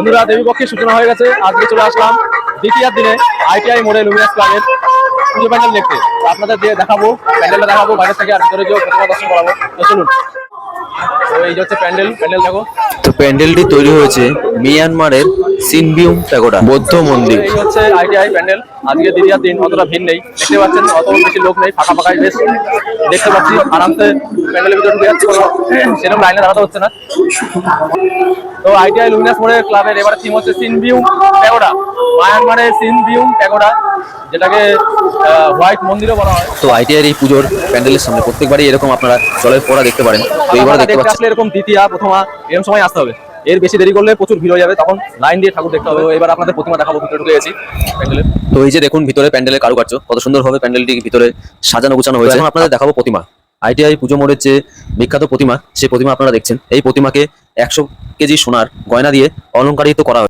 বন্ধুরা, দেবীপক্ষের সূচনা হয়ে গেছে। আজকে চলে আসলাম দ্বিতীয় দিনে আইটিআই মোড়ে লুমিনাস ক্লাবের পুজো প্যান্ডেল দেখতে। আপনাদের দিয়ে দেখাবো, প্যান্ডেলটা দেখাবো বাইরে থেকে, আর ভিতরে গিয়েও প্রতিমা দর্শন করাবো। তো চলুন। তো এই যে হচ্ছে প্যান্ডেল দেখো। তো প্যান্ডেলটি তৈরি হয়েছে মিয়ানমারের সিনবিউম প্যাগোডা বৌদ্ধ মন্দির। এই হচ্ছে আইটিআই প্যান্ডেল। আজকে দ্বিতীয় দিন, অতটা ভিড় নেই, দেখতে পাচ্ছেন অত বেশি লোক নেই, ফাঁকা ফাঁকাই বেশ দেখতে পাচ্ছি। আরামসে প্যান্ডেলের ভিতরে ঢুকে যাচ্ছে, সেরকম লাইনে দাঁড়াতে হচ্ছে না। তো আইটিআই লুমিনাস মোড়ে ক্লাবের এবারে থিম হচ্ছে সিনবিউম প্যাগোডা, মায়ানমারের সিনবিউম প্যাগোডা, যেটাকে হোয়াইট মন্দিরও বলা হয়। তো আইটিআই এই পুজোর প্যান্ডেলের সামনে প্রত্যেকবারই এরকম আপনারা জলের ফোঁটা দেখতে পারেন। তো এবার দেখতে পাচ্ছেন আসলে এরকম দ্বিতীয় প্রথমা এরকম সময় আসতে হবে। এর বেশি দেরি করলে প্রচুর ভিড় হয়ে যাবে, তখন লাইন দিয়ে ঠাকুর দেখতে হবে। এবার আপনাদের প্রতিমা দেখাবো, ভিতরে ঢুকে গেছি প্যান্ডেলের। তো এই যে দেখুন ভিতরে প্যান্ডেলের কারুকার্য কত সুন্দরভাবে প্যান্ডেলটি ভিতরে সাজানো গোছানো হয়েছে। এখন আপনাদের দেখাবো প্রতিমা। আইটিআই পুজো মোড়ের যে বিখ্যাত প্রতিমা, সেই প্রতিমা আপনারা দেখছেন। এই প্রতিমাকে 100 কেজি সোনার গয়না দিয়ে অলংকারিত করা হয়েছে।